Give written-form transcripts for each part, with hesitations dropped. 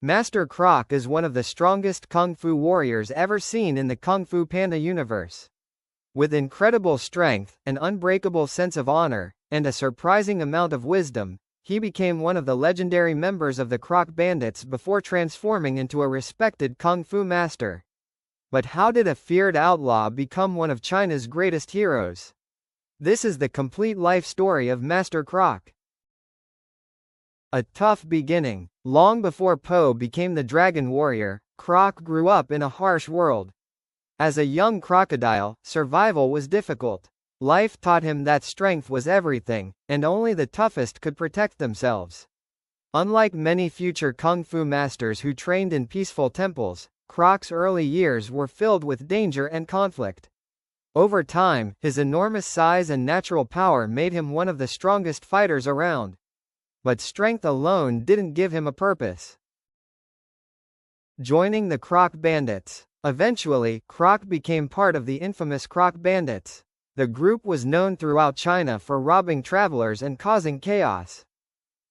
Master Croc is one of the strongest kung fu warriors ever seen in the Kung Fu Panda universe. With incredible strength, an unbreakable sense of honor, and a surprising amount of wisdom, he became one of the legendary members of the Croc Bandits before transforming into a respected kung fu master. But how did a feared outlaw become one of China's greatest heroes? This is the complete life story of Master Croc. A tough beginning. Long before Po became the Dragon Warrior, Croc grew up in a harsh world. As a young crocodile, survival was difficult. Life taught him that strength was everything, and only the toughest could protect themselves. Unlike many future kung fu masters who trained in peaceful temples, Croc's early years were filled with danger and conflict. Over time, his enormous size and natural power made him one of the strongest fighters around. But strength alone didn't give him a purpose. Joining the Croc Bandits. Eventually, Croc became part of the infamous Croc Bandits. The group was known throughout China for robbing travelers and causing chaos.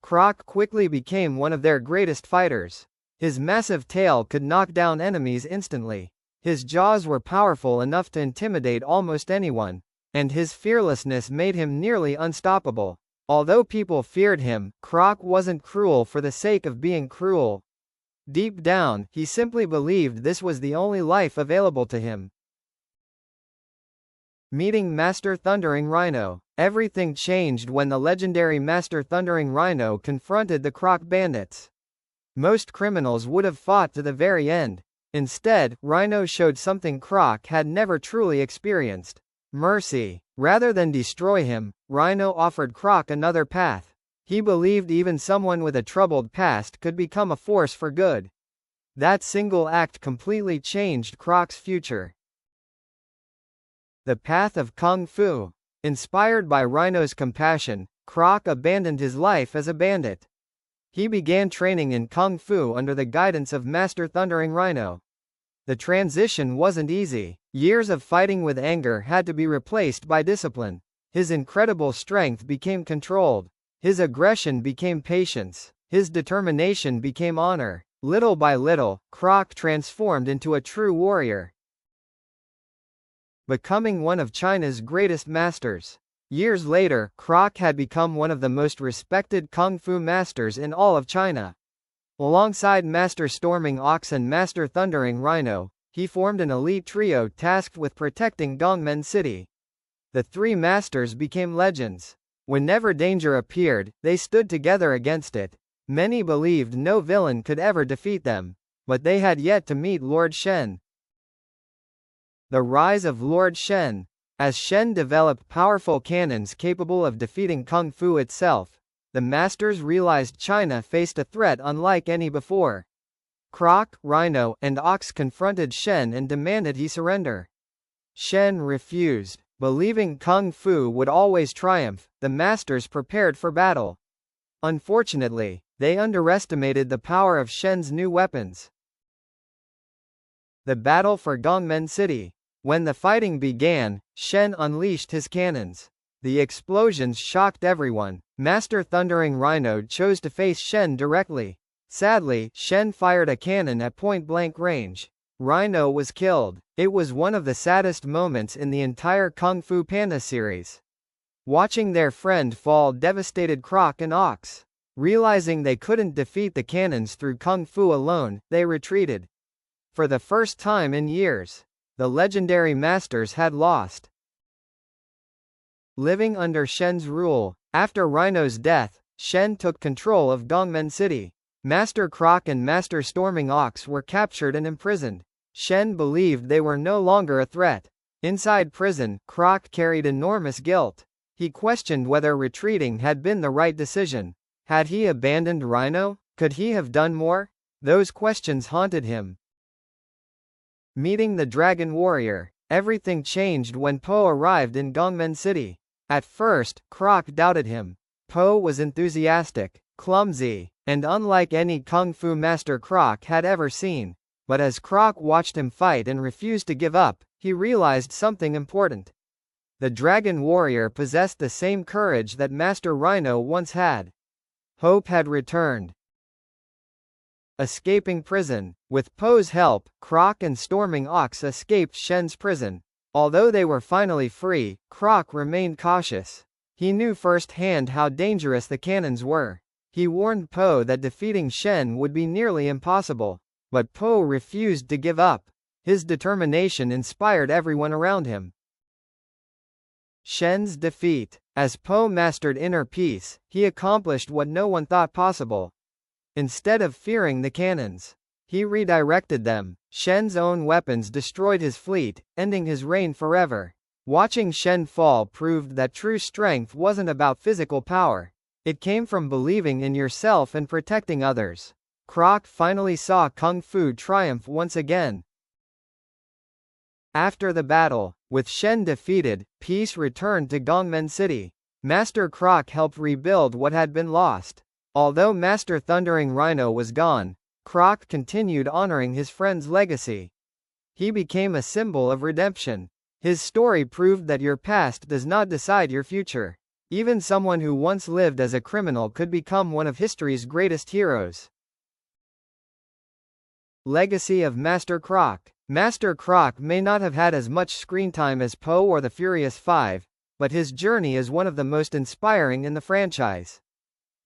Croc quickly became one of their greatest fighters. His massive tail could knock down enemies instantly. His jaws were powerful enough to intimidate almost anyone, and his fearlessness made him nearly unstoppable. Although people feared him, Croc wasn't cruel for the sake of being cruel. Deep down, he simply believed this was the only life available to him. Meeting Master Thundering Rhino. Everything changed when the legendary Master Thundering Rhino confronted the Croc Bandits. Most criminals would have fought to the very end. Instead, Rhino showed something Croc had never truly experienced: mercy. Rather than destroy him, Rhino offered Croc another path. He believed even someone with a troubled past could become a force for good. That single act completely changed Croc's future. The path of Kung Fu. Inspired by Rhino's compassion, Croc abandoned his life as a bandit. He began training in Kung Fu under the guidance of Master Thundering Rhino. The transition wasn't easy. Years of fighting with anger had to be replaced by discipline. His incredible strength became controlled. His aggression became patience. His determination became honor. Little by little, Croc transformed into a true warrior, becoming one of China's greatest masters. Years later, Croc had become one of the most respected kung fu masters in all of China. Alongside Master Storming Ox and Master Thundering Rhino, he formed an elite trio tasked with protecting Gongmen City. The three masters became legends. Whenever danger appeared, they stood together against it. Many believed no villain could ever defeat them, but they had yet to meet Lord Shen. The rise of Lord Shen. As Shen developed powerful cannons capable of defeating Kung Fu itself, the masters realized China faced a threat unlike any before. Croc, Rhino, and Ox confronted Shen and demanded he surrender. Shen refused. Believing Kung Fu would always triumph, the masters prepared for battle. Unfortunately, they underestimated the power of Shen's new weapons. The battle for Gongmen City. When the fighting began, Shen unleashed his cannons. The explosions shocked everyone. Master Thundering Rhino chose to face Shen directly. Sadly, Shen fired a cannon at point-blank range. Rhino was killed. It was one of the saddest moments in the entire Kung Fu Panda series. Watching their friend fall devastated Croc and Ox. Realizing they couldn't defeat the cannons through Kung Fu alone, they retreated. For the first time in years, the legendary masters had lost. Living under Shen's rule. After Rhino's death, Shen took control of Gongmen City. Master Croc and Master Storming Ox were captured and imprisoned. Shen believed they were no longer a threat. Inside prison, Croc carried enormous guilt. He questioned whether retreating had been the right decision. Had he abandoned Rhino? Could he have done more? Those questions haunted him. Meeting the Dragon Warrior. Everything changed when Po arrived in Gongmen City. At first, Croc doubted him. Po was enthusiastic, clumsy, and unlike any Kung Fu master Croc had ever seen. But as Croc watched him fight and refused to give up, he realized something important. The Dragon Warrior possessed the same courage that Master Rhino once had. Hope had returned. Escaping prison. With Po's help, Croc and Storming Ox escaped Shen's prison. Although they were finally free, Croc remained cautious. He knew firsthand how dangerous the cannons were. He warned Po that defeating Shen would be nearly impossible. But Po refused to give up. His determination inspired everyone around him. Shen's defeat. As Po mastered inner peace, he accomplished what no one thought possible. Instead of fearing the cannons, he redirected them. Shen's own weapons destroyed his fleet, ending his reign forever. Watching Shen fall proved that true strength wasn't about physical power. It came from believing in yourself and protecting others. Croc finally saw Kung Fu triumph once again. After the battle, with Shen defeated, peace returned to Gongmen City. Master Croc helped rebuild what had been lost. Although Master Thundering Rhino was gone, Croc continued honoring his friend's legacy. He became a symbol of redemption. His story proved that your past does not decide your future. Even someone who once lived as a criminal could become one of history's greatest heroes. Legacy of Master Croc. Master Croc may not have had as much screen time as Po or the Furious Five, but his journey is one of the most inspiring in the franchise.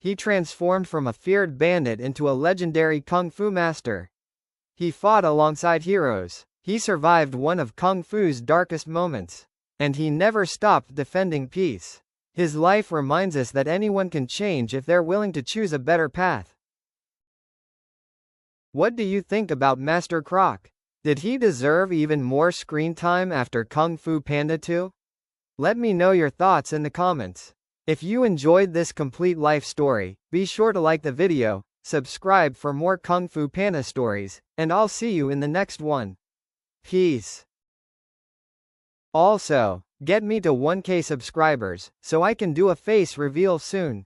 He transformed from a feared bandit into a legendary kung fu master. He fought alongside heroes. He survived one of kung fu's darkest moments. And he never stopped defending peace. His life reminds us that anyone can change if they're willing to choose a better path. What do you think about Master Croc? Did he deserve even more screen time after Kung Fu Panda 2? Let me know your thoughts in the comments. If you enjoyed this complete life story, be sure to like the video, subscribe for more Kung Fu Panda stories, and I'll see you in the next one. Peace. Also, get me to 1K subscribers, so I can do a face reveal soon.